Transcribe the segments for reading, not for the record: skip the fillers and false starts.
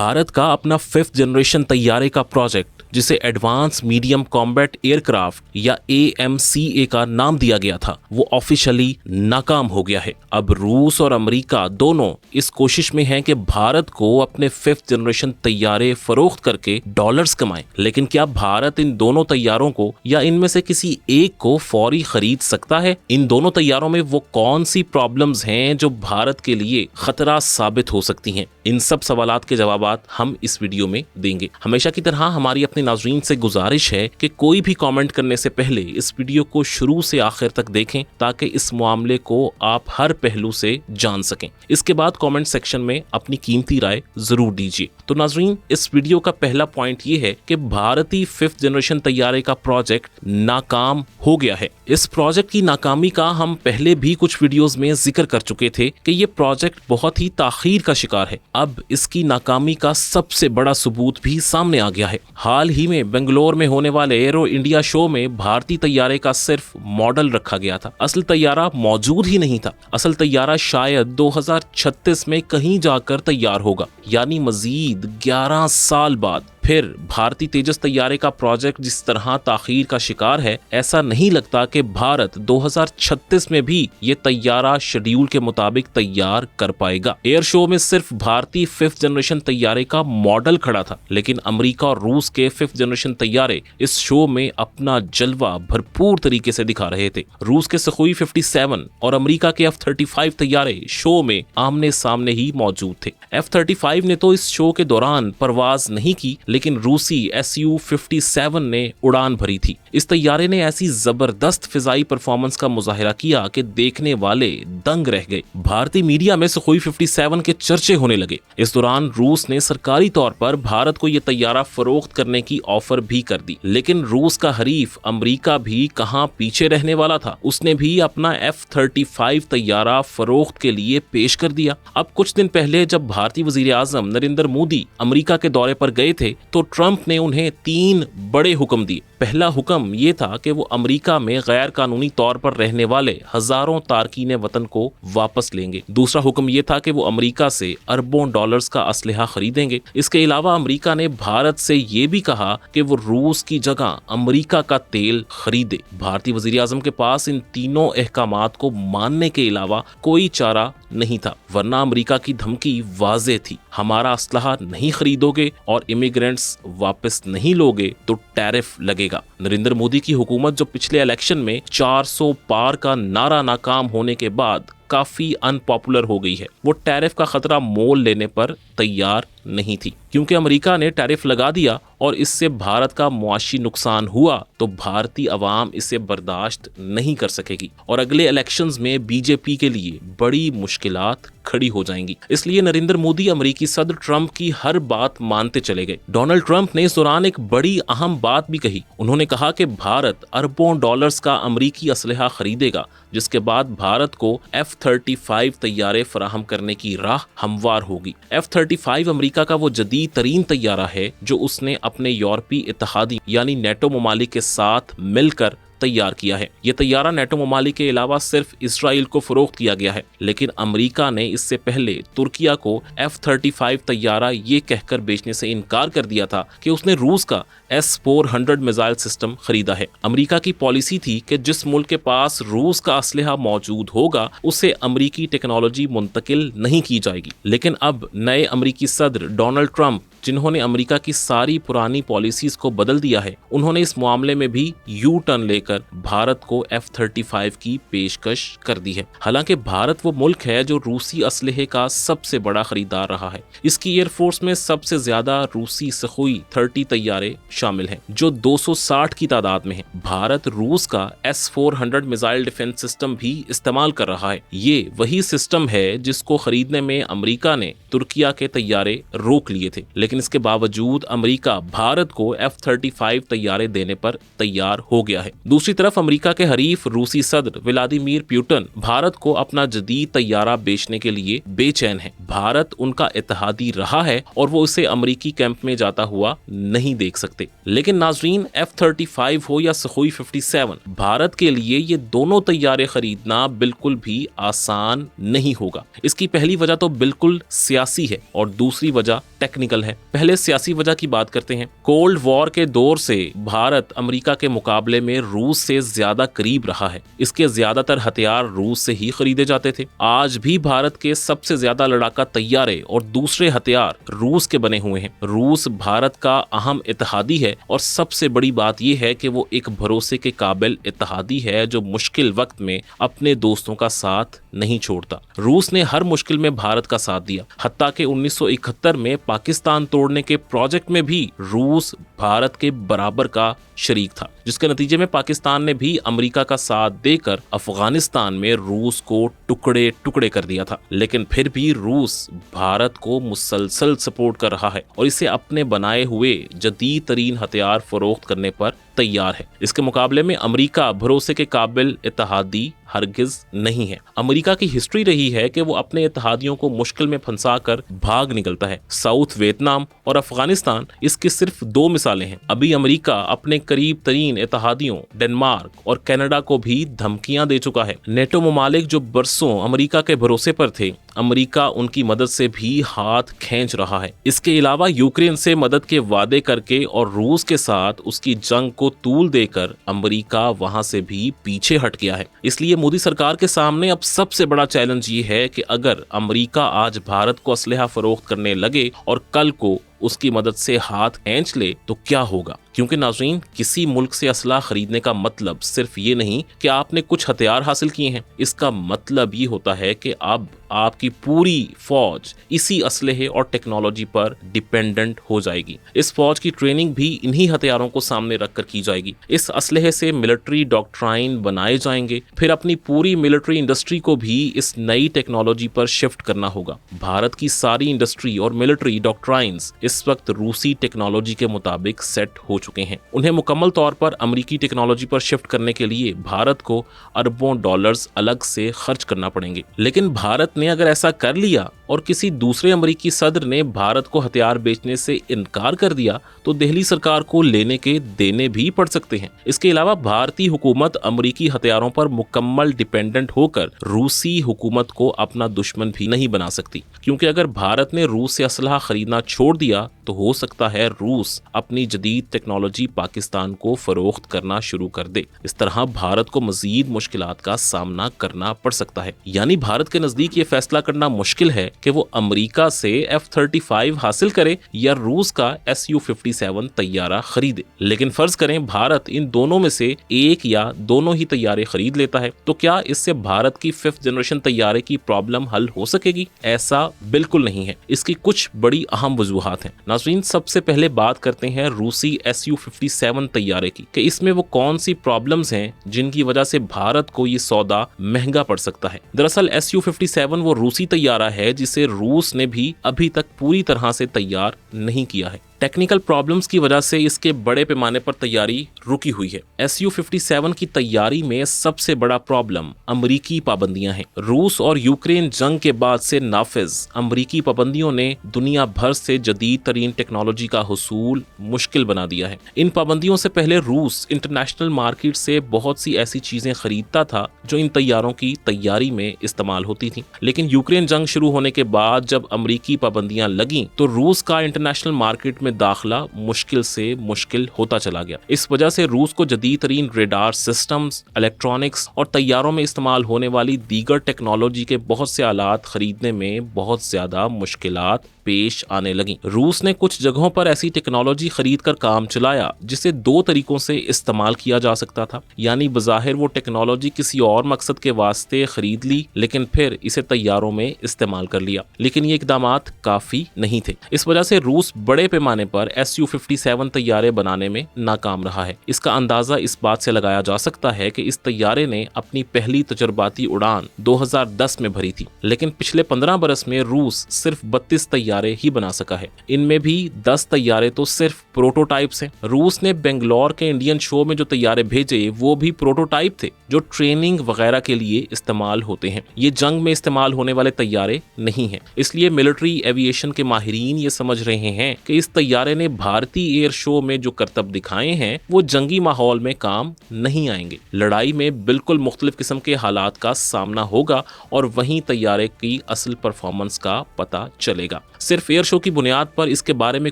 भारत का अपना 5th generation तैयारे का प्रोजेक्ट जिसे एडवांस मीडियम कॉम्बैट एयरक्राफ्ट या AMCA का नाम दिया गया था, वो ऑफिशियली नाकाम हो गया है। अब रूस और अमेरिका दोनों इस कोशिश में हैं कि भारत को अपने 5th जनरेशन तैयारे फरोख्त करके डॉलर्स कमाएं। लेकिन क्या भारत इन दोनों तैयारों को या इनमें से किसी एक को फौरी खरीद सकता है? इन दोनों तैयारों में वो कौन सी प्रॉब्लम्स हैं जो भारत के लिए खतरा साबित हो सकती हैं? इन सब सवालात के जवाबात हम इस वीडियो में देंगे। हमेशा की तरह हमारी अपने नाज़रीन से गुजारिश है कि कोई भी कमेंट करने से पहले इस वीडियो को शुरू से आखिर तक देखें ताकि इस मामले को आप हर पहलू से जान सकें। इसके बाद कमेंट सेक्शन में अपनी कीमती राय जरूर दीजिए। तो नाज़रीन, इस वीडियो का पहला पॉइंट ये है कि भारतीय 5th जनरेशन तैयारे का प्रोजेक्ट नाकाम हो गया है। इस प्रोजेक्ट की नाकामी का हम पहले भी कुछ वीडियोस में जिक्र कर चुके थे कि ये प्रोजेक्ट बहुत ही ताखीर का शिकार है। अब इसकी नाकामी का सबसे बड़ा सबूत भी सामने आ गया है। हाल ही में बेंगलोर में होने वाले एरो इंडिया शो में भारतीय तैयारे का सिर्फ मॉडल रखा गया था। असल तैयारा मौजूद ही नहीं था। असल तैयारा शायद 2036 में कहीं जाकर तैयार होगा, यानी मजीद 11 साल बाद। फिर भारतीय तेजस तैयारे का प्रोजेक्ट जिस तरह ताखीर का शिकार है, ऐसा नहीं लगता कि भारत 2036 में भी ये तैयारा शेड्यूल के मुताबिक तैयार कर पाएगा। एयर शो में सिर्फ भारतीय 5th जनरेशन तैयारे का मॉडल खड़ा था, लेकिन अमेरिका और रूस के 5th जनरेशन तैयारे इस शो में अपना जलवा भरपूर तरीके से दिखा रहे थे। रूस के सुखोई 57 और अमेरिका के F-35 तैयारे शो में आमने सामने ही मौजूद थे। F-35 ने तो इस शो के दौरान परवाज नहीं की, लेकिन रूसी Su-57 ने उड़ान भरी थी। इस तैयारे ने ऐसी जबरदस्त फिजाई परफॉर्मेंस का मुजाहिरा किया कि देखने वाले दंग रह गए। भारतीय मीडिया में सुखोई 57 के चर्चे होने लगे। इस दौरान रूस ने सरकारी तौर पर भारत को यह तैयारा फरोख्त करने की ऑफर भी कर दी, लेकिन रूस का हरीफ अमेरिका भी कहां पीछे रहने वाला था। उसने भी अपना F-35 तैयारा फरोख्त के लिए पेश कर दिया। अब कुछ दिन पहले जब भारतीय वजीर आजम नरेंद्र मोदी अमेरिका के दौरे पर गए थे, तो ट्रंप ने उन्हें 3 बड़े हुक्म दिए। पहला हुक्म ये था कि वो अमेरिका में गैर कानूनी तौर पर रहने वाले हजारों तारकीन वतन को वापस लेंगे। दूसरा हुक्म ये था कि वो अमेरिका से अरबों डॉलर्स का असलहा खरीदेंगे। इसके अलावा अमेरिका ने भारत से ये भी कहा कि वो रूस की जगह अमेरिका का तेल खरीदे। भारतीय वजीर आजम के पास इन तीनों अहकामात को मानने के अलावा कोई चारा नहीं था, वरना अमेरिका की धमकी वाज़ेह थी। हमारा असलहा नहीं खरीदोगे और इमिग्रेंट्स वापस नहीं लोगे तो टैरिफ लगेगा। नरेंद्र मोदी की हुकूमत जो पिछले इलेक्शन में 400 पार का नारा नाकाम होने के बाद काफी अनपॉपुलर हो गई है, वो टैरिफ का खतरा मोल लेने पर तैयार नहीं थी। क्योंकि अमेरिका ने टैरिफ लगा दिया और इससे भारत का मुआशी नुकसान हुआ, तो भारतीय अवाम इसे बर्दाश्त नहीं कर सकेगी और अगले इलेक्शंस में बीजेपी के लिए बड़ी मुश्किलात खड़ी हो जाएंगी। इसलिए नरेंद्र मोदी अमेरिकी सदर ट्रंप की हर बात मानते चले गए। डोनाल्ड ट्रंप ने इस दौरान एक बड़ी अहम बात भी कही। उन्होंने कहा कि भारत अरबों डॉलर्स का अमेरिकी असलहा खरीदेगा, जिसके बाद भारत को F-35 तैयारे फराहम करने की राह हमवार होगी। F-35 अमेरिका का वो जदीद तरीन तैयारा है जो उसने अपने यूरोपीय इत्तेहादी यानी नेटो ममालिक के साथ मिलकर तैयार किया है। यह तैयारा नेटो ममालिक के अलावा सिर्फ इसराइल को फरोख्त किया गया है, लेकिन अमेरिका ने इससे पहले तुर्किया को F-35 तैयारा ये कहकर बेचने से इनकार कर दिया था कि उसने रूस का S-400 मिसाइल सिस्टम खरीदा है। अमेरिका की पॉलिसी थी कि जिस मुल्क के पास रूस का असलहा मौजूद होगा उसे अमेरिकी टेक्नोलॉजी मुंतकिल नहीं की जाएगी। लेकिन अब नए अमेरिकी सदर डोनाल्ड ट्रंप, जिन्होंने अमेरिका की सारी पुरानी पॉलिसीज को बदल दिया है, उन्होंने इस मामले में भी यू टर्न लेकर भारत को F-35 की पेशकश कर दी है। हालांकि भारत वो मुल्क है जो रूसी असलहे का सबसे बड़ा खरीदार रहा है। इसकी एयरफोर्स में सबसे ज्यादा रूसी सुखोई 30 तैयारे शामिल हैं, जो 260 की तादाद में हैं। भारत रूस का S-400 मिसाइल डिफेंस सिस्टम भी इस्तेमाल कर रहा है। ये वही सिस्टम है जिसको खरीदने में अमेरिका ने तुर्किया के तैयारे रोक लिए थे, लेकिन इसके बावजूद अमेरिका भारत को F-35 तैयारे देने पर तैयार हो गया है। दूसरी तरफ अमेरिका के हरीफ रूसी सदर व्लादिमीर पुतिन भारत को अपना जदीद तैयारा बेचने के लिए बेचैन है। भारत उनका इत्तेहादी रहा है और वो इसे अमेरिकी कैंप में जाता हुआ नहीं देख सकते। लेकिन नाजरीन, F-35 हो या सुखोई 57, भारत के लिए ये दोनों तैयारे खरीदना बिल्कुल भी आसान नहीं होगा। इसकी पहली वजह तो बिल्कुल सियासी है और दूसरी वजह टेक्निकल है। पहले सियासी वजह की बात करते हैं। कोल्ड वॉर के दौर से भारत अमेरिका के मुकाबले में रूस से ज्यादा करीब रहा है। इसके ज्यादातर हथियार रूस से ही खरीदे जाते थे। आज भी भारत के सबसे ज्यादा लड़ाका तैयारे और दूसरे हथियार रूस के बने हुए हैं। रूस भारत का अहम इत्तेहादी है और सबसे बड़ी बात यह है कि वो एक भरोसे के काबिल इत्तेहादी है जो मुश्किल वक्त में अपने दोस्तों का साथ नहीं छोड़ता। रूस ने हर मुश्किल में भारत का साथ दिया। हत्ता के 1971 में पाकिस्तान तोड़ने के प्रोजेक्ट में भी रूस भारत के बराबर का शरीक था, जिसके नतीजे में पाकिस्तान ने भी अमेरिका का साथ देकर अफगानिस्तान में रूस को टुकड़े टुकड़े कर दिया था। लेकिन फिर भी रूस भारत को मुसलसल सपोर्ट कर रहा है और इसे अपने बनाए हुए जदीद तरीन हथियार फरोख्त करने पर तैयार है। इसके मुकाबले में अमेरिका भरोसे के काबिल इत्तेहादी हरगिज नहीं है। अमेरिका की हिस्ट्री रही है कि वो अपने इत्तेहादियों को मुश्किल में फंसाकर भाग निकलता है। साउथ वियतनाम और अफगानिस्तान इसकी सिर्फ 2 मिसालें हैं। अभी अमेरिका अपने करीब तरीन इत्तेहादियों डेनमार्क और कनाडा को भी धमकियां दे चुका है। नेटो ममालिक जो बरसों अमेरिका के भरोसे पर थे, अमेरिका उनकी मदद से भी हाथ खींच रहा है। इसके अलावा यूक्रेन से मदद के वादे करके और रूस के साथ उसकी जंग को तूल देकर अमेरिका वहां से भी पीछे हट गया है। इसलिए मोदी सरकार के सामने अब सबसे बड़ा चैलेंज ये है कि अगर अमेरिका आज भारत को असलहा फरोख्त करने लगे और कल को उसकी मदद से हाथ खींच ले तो क्या होगा। क्योंकि नाज़रीन, किसी मुल्क से असला खरीदने का मतलब सिर्फ ये नहीं कि आपने कुछ हथियार हासिल किए हैं। इसका मतलब ये होता है कि अब आपकी पूरी फौज इसी असलहे और टेक्नोलॉजी पर डिपेंडेंट हो जाएगी। इस फौज की ट्रेनिंग भी इन्हीं हथियारों को सामने रखकर की जाएगी। इस असलहे से मिलिट्री डॉक्ट्राइन बनाए जाएंगे। फिर अपनी पूरी मिलिट्री इंडस्ट्री को भी इस नई टेक्नोलॉजी पर शिफ्ट करना होगा। भारत की सारी इंडस्ट्री और मिलिट्री डॉक्ट्राइन्स इस वक्त रूसी टेक्नोलॉजी के मुताबिक सेट हो चुके हैं। उन्हें मुकम्मल तौर पर अमेरिकी टेक्नोलॉजी पर शिफ्ट करने के लिए भारत को अरबों डॉलर्स अलग से खर्च करना पड़ेंगे। लेकिन भारत ने अगर ऐसा कर लिया और किसी दूसरे अमेरिकी सदर ने भारत को हथियार बेचने से इनकार कर दिया तो दिल्ली सरकार को लेने के देने भी पड़ सकते हैं। इसके अलावा भारतीय हुकूमत अमेरिकी हथियारों पर मुकम्मल डिपेंडेंट होकर रूसी हुकूमत को अपना दुश्मन भी नहीं बना सकती, क्योंकि अगर भारत ने रूस से असलहा खरीदना छोड़ दिया तो हो सकता है रूस अपनी जदीद टेक्नोलॉजी पाकिस्तान को फरोख्त करना शुरू कर दे। इस तरह भारत को मजीद मुश्किलात का सामना करना पड़ सकता है। यानी भारत के नजदीक ये फैसला करना मुश्किल है कि वो अमेरिका से F-35 हासिल करे या रूस का Su-57 तैयारा खरीदे। लेकिन फर्ज करें भारत इन दोनों में से एक या दोनों ही तैयारे खरीद लेता है तो क्या इससे भारत की 5th जनरेशन तैयारे की प्रॉब्लम हल हो सकेगी? ऐसा बिल्कुल नहीं है। इसकी कुछ बड़ी अहम वजूहात हैं। नाज़रीन, सबसे पहले बात करते हैं रूसी Su-57 तैयारे की कि इसमें वो कौन सी प्रॉब्लम्स हैं जिनकी वजह से भारत को ये सौदा महंगा पड़ सकता है। दरअसल Su-57 वो रूसी तैयारा है जिसे रूस ने भी अभी तक पूरी तरह से तैयार नहीं किया है। टेक्निकल प्रॉब्लम्स की वजह से इसके बड़े पैमाने पर तैयारी रुकी हुई है। Su-57 की तैयारी में सबसे बड़ा प्रॉब्लम अमेरिकी पाबंदियां हैं। रूस और यूक्रेन जंग के बाद से नाफिज अमेरिकी पाबंदियों ने दुनिया भर से जदीद तरीन टेक्नोलॉजी का हुसूल मुश्किल बना दिया है। इन पाबंदियों से पहले रूस इंटरनेशनल मार्केट से बहुत सी ऐसी चीजें खरीदता था जो इन तैयारों की तैयारी में इस्तेमाल होती थी। लेकिन यूक्रेन जंग शुरू होने के बाद जब अमेरिकी पाबंदियां लगीं तो रूस का इंटरनेशनल मार्केट में दाखिला मुश्किल से मुश्किल होता चला गया। इस वजह से रूस को जदीद तरीन रेडार सिस्टम्स, इलेक्ट्रॉनिक्स और तैयारों में इस्तेमाल होने वाली दीगर टेक्नोलॉजी के बहुत से आलात खरीदने में बहुत ज्यादा मुश्किलात पेश आने लगी। रूस ने कुछ जगहों पर ऐसी टेक्नोलॉजी खरीद कर काम चलाया जिसे 2 तरीकों से इस्तेमाल किया जा सकता था। यानी बज़ाहिर वो टेक्नोलॉजी किसी और मकसद के वास्ते खरीद ली लेकिन फिर इसे तैयारों में इस्तेमाल कर लिया। लेकिन ये इकदामात काफी नहीं थे। इस वजह से रूस बड़े पैमाने पर Su-57 तैयारे बनाने में नाकाम रहा है। इसका अंदाजा इस बात से लगाया जा सकता है कि इस तैयारे ने अपनी पहली तजुर्बाती उड़ान 2010 में भरी थी, लेकिन पिछले 15 बरस में रूस सिर्फ 32 तैयारे ही बना सका है। इनमें भी 10 तैयारे तो सिर्फ प्रोटोटाइप्स हैं। रूस ने बेंगलोर के इंडियन शो में जो तैयारे भेजे वो भी प्रोटोटाइप थे जो ट्रेनिंग वगैरह के लिए इस्तेमाल होते हैं। ये जंग में इस्तेमाल होने वाले तैयारे नहीं हैं। इसलिए मिलिट्री एविएशन के माहिरीन ये समझ रहे हैं कि इस तैयारे ने भारतीय एयर शो में जो करतब दिखाए हैं वो जंगी माहौल में काम नहीं आएंगे। लड़ाई में बिल्कुल मुख्तलिफ किस्म के हालात का सामना होगा और वहीं तैयारे की असल परफॉर्मेंस का पता चलेगा। सिर्फ एयर शो की बुनियाद पर इसके बारे में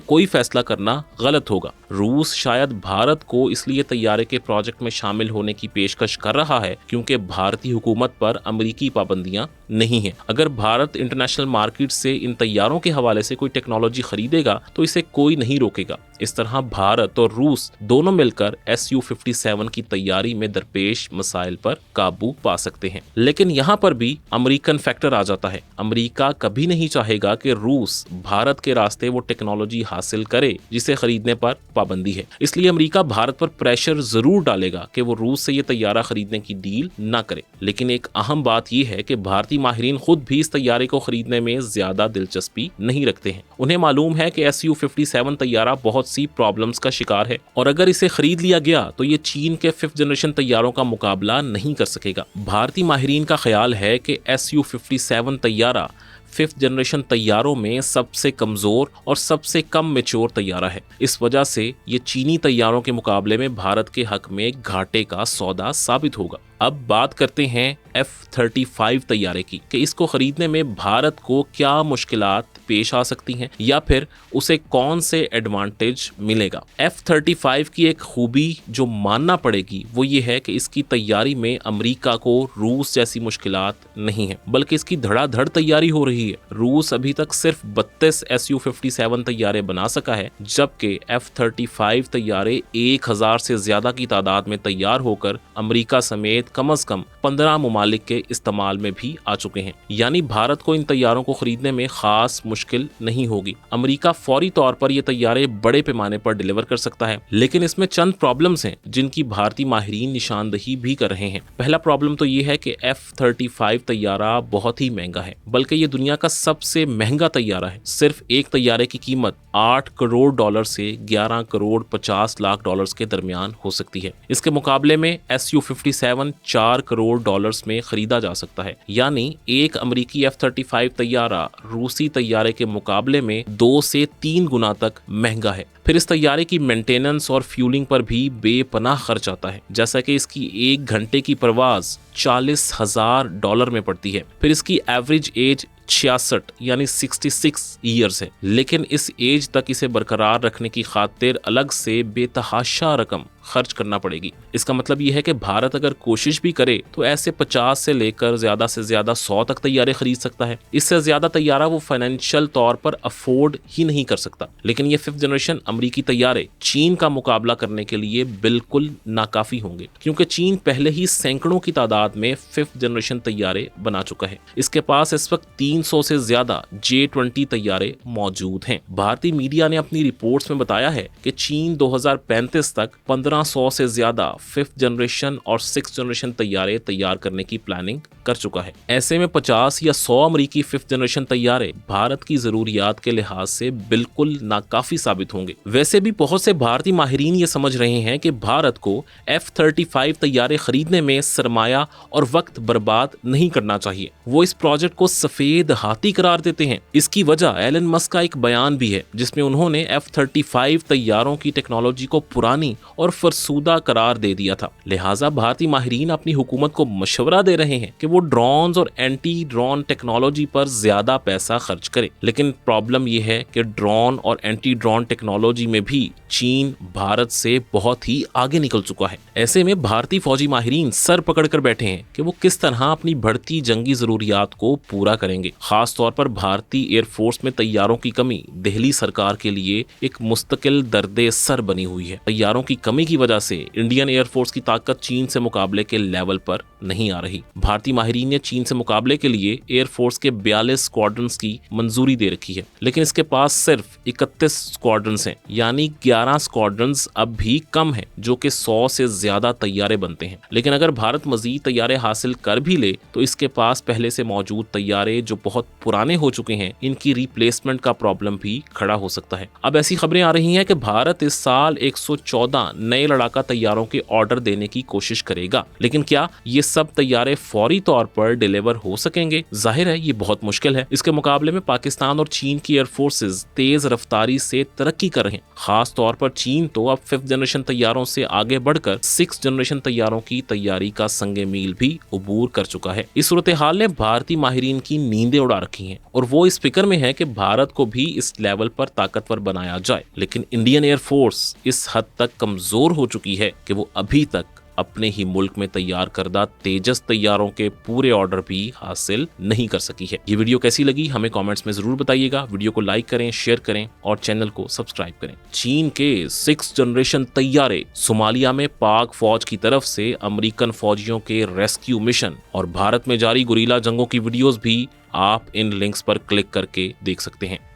कोई फैसला करना गलत होगा। रूस शायद भारत को इसलिए तैयारे के प्रोजेक्ट में शामिल होने की पेशकश कर रहा है क्योंकि भारतीय हुकूमत पर अमेरिकी पाबंदियां नहीं हैं। अगर भारत इंटरनेशनल मार्केट से इन तैयारों के हवाले से कोई टेक्नोलॉजी खरीदेगा तो इसे कोई नहीं रोकेगा। इस तरह भारत और रूस दोनों मिलकर Su-57 की तैयारी में दरपेश मसाइल पर काबू पा सकते हैं। लेकिन यहाँ पर भी अमेरिकन फैक्टर आ जाता है। अमेरिका कभी नहीं चाहेगा कि रूस भारत के रास्ते वो टेक्नोलॉजी हासिल करे जिसे खरीदने पर पाबंदी है। इसलिए अमेरिका भारत पर प्रेशर जरूर डालेगा कि वो रूस से ये तैयारा खरीदने की डील ना करे। लेकिन एक अहम बात यह है कि भारतीय माहिरीन खुद भी इस तैयारे को खरीदने में ज्यादा दिलचस्पी नहीं रखते हैं। उन्हें मालूम है कि Su-57 तैयारा बहुत सी प्रॉब्लम्स का शिकार है और अगर इसे खरीद लिया गया तो ये चीन के 5th जनरेशन तैयारों का मुकाबला नहीं कर सकेगा। भारतीय माहिरीन का ख्याल है कि Su-57 तैयारा 5th जनरेशन तैयारों में सबसे कमजोर और सबसे कम मैच्योर तैयारा है। इस वजह से ये चीनी तैयारों के मुकाबले में भारत के हक में घाटे का सौदा साबित होगा। अब बात करते हैं F-35 तैयारे की कि इसको खरीदने में भारत को क्या मुश्किलात पेश आ सकती हैं या फिर उसे कौन से एडवांटेज मिलेगा। F-35 की एक खूबी जो मानना पड़ेगी वो ये है कि इसकी तैयारी में अमेरिका को रूस जैसी मुश्किलात नहीं है बल्कि इसकी धड़ाधड़ तैयारी हो रही है। रूस अभी तक सिर्फ 32 Su-57 तैयारे बना सका है जबकि F-35 तैयारे 1000 से ज्यादा की तादाद में तैयार होकर अमेरिका समेत कम से कम 15 ममालिक के इस्तेमाल में भी आ चुके हैं। यानी भारत को इन तैयारों को खरीदने में खास मुश्किल नहीं होगी। अमेरिका फौरी तौर पर ये तैयारे बड़े पैमाने पर डिलीवर कर सकता है। लेकिन इसमें चंद प्रॉब्लम्स हैं जिनकी भारतीय माहिरीन निशानदही भी कर रहे हैं। पहला प्रॉब्लम तो ये है कि F-35 तैयारा बहुत ही महंगा है बल्कि ये दुनिया का सबसे महंगा तैयारा है। सिर्फ एक तैयारे की कीमत $8 करोड़ से 11 करोड़ 50 लाख डॉलर्स के दरमियान हो सकती है। इसके मुकाबले में Su-57 $4 करोड़ में खरीदा जा सकता है। यानी एक अमेरिकी F-35 तैयारा रूसी तैयारे के मुकाबले में 2 से 3 गुना तक महंगा है। फिर इस तैयारे की मेंटेनेंस और फ्यूलिंग पर भी बेपनाह खर्च आता है, जैसा कि इसकी 1 घंटे की परवाज $40,000 में पड़ती है। फिर इसकी एवरेज एज 66 यानी 66 ईयर्स है। लेकिन इस एज तक इसे बरकरार रखने की खातिर अलग से बेतहाशा रकम खर्च करना पड़ेगी। इसका मतलब यह है कि भारत अगर कोशिश भी करे तो ऐसे 50 से लेकर ज्यादा से ज्यादा 100 तक तैयारे खरीद सकता है। इससे ज्यादा तैयारा वो फाइनेंशियल तौर पर अफोर्ड ही नहीं कर सकता। लेकिन ये 5th जनरेशन अमेरिकी तैयारे चीन का मुकाबला करने के लिए बिल्कुल नाकाफी होंगे क्योंकि चीन पहले ही सैकड़ों की तादाद में 5th जनरेशन तैयारे बना चुका है। इसके पास इस वक्त 300 से ज्यादा J-20 तैयारे मौजूद हैं। भारतीय मीडिया ने अपनी रिपोर्ट्स में बताया है कि चीन 2035 तक 1500 से ज्यादा 5th जनरेशन और 6th जनरेशन तैयारे तैयार करने की प्लानिंग कर चुका है। ऐसे में 50 या 100 अमेरिकी 5th जनरेशन तैयारे भारत की जरूरियात के लिहाज से बिल्कुल नाकाफी साबित होंगे। वैसे भी बहुत से भारतीय माहिरीन ये समझ रहे हैं कि भारत को F-35 तैयारे खरीदने में सरमाया और वक्त बर्बाद नहीं करना चाहिए। वो इस प्रोजेक्ट को सफेद हाथी करार देते हैं। इसकी वजह एलन मस्क का एक बयान भी है जिसमें उन्होंने F-35 तैयारों की टेक्नोलॉजी को पुरानी और फरसूदा करार दे दिया था। लिहाजा भारतीय माहिरीन अपनी हुकूमत को मशवरा दे रहे हैं कि वो ड्रोन्स और एंटी ड्रोन टेक्नोलॉजी पर ज्यादा पैसा खर्च करे। लेकिन प्रॉब्लम यह है कि ड्रोन और एंटी ड्रोन टेक्नोलॉजी में भी चीन भारत से बहुत ही आगे निकल चुका है। ऐसे में भारतीय फौजी माहिरीन सर पकड़कर बैठे हैं कि वो किस तरह अपनी बढ़ती जंगी जरूरियात को पूरा करेंगे। खास तौर पर भारतीय एयरफोर्स में तैयारों की कमी दिल्ली सरकार के लिए एक मुस्तकिल दर्दे सर बनी हुई है। तैयारों की कमी की वजह से इंडियन एयरफोर्स की ताकत चीन से मुकाबले के लेवल पर नहीं आ रही। भारतीय माहिरीन ने चीन से मुकाबले के लिए एयरफोर्स के 42 स्क्वाड्रन्स की मंजूरी दे रखी है, लेकिन इसके पास सिर्फ 31 स्क्वाड्रन्स हैं, यानी 11 स्क्वाड्रन्स अब भी कम है, जो कि 100 से ज्यादा तैयारे बनते हैं। लेकिन अगर भारत मजीद तैयारे हासिल कर भी ले तो इसके पास पहले से मौजूद तैयारे जो बहुत पुराने हो चुके हैं, इनकी रिप्लेसमेंट का प्रॉब्लम भी खड़ा हो सकता है। अब ऐसी खबरें आ रही हैं कि भारत इस साल 114 नए लड़ाका तैयारों के ऑर्डर देने की कोशिश करेगा, लेकिन क्या ये सब तैयारे फौरी तौर पर डिलीवर हो सकेंगे? जाहिर है ये बहुत मुश्किल है। इसके मुकाबले में पाकिस्तान और चीन की एयरफोर्सेज तेज रफ्तारी से तरक्की कर रहे हैं। खास तौर पर चीन तो अब 5th जनरेशन तैयारों से आगे बढ़कर 6th जनरेशन तैयारों की तैयारी का संगे मील भी अबूर कर चुका है। इस सूरत हाल ने भारतीय माहिरीन की नींदें उड़ा रखी हैं और वो इस फिक्र में है कि भारत को भी इस लेवल पर ताकतवर बनाया जाए। लेकिन इंडियन एयरफोर्स इस हद तक कमजोर हो चुकी है कि वो अभी तक अपने ही मुल्क में तैयार करदा तेजस तैयारों के पूरे ऑर्डर भी हासिल नहीं कर सकी है। ये वीडियो कैसी लगी हमें कमेंट्स में जरूर बताइएगा। वीडियो को लाइक करें, शेयर करें और चैनल को सब्सक्राइब करें। चीन के 6th जनरेशन तैयारे, सोमालिया में पाक फौज की तरफ से अमेरिकन फौजियों के रेस्क्यू मिशन और भारत में जारी गुरीला जंगों की वीडियोस भी आप इन लिंक्स पर क्लिक करके देख सकते हैं।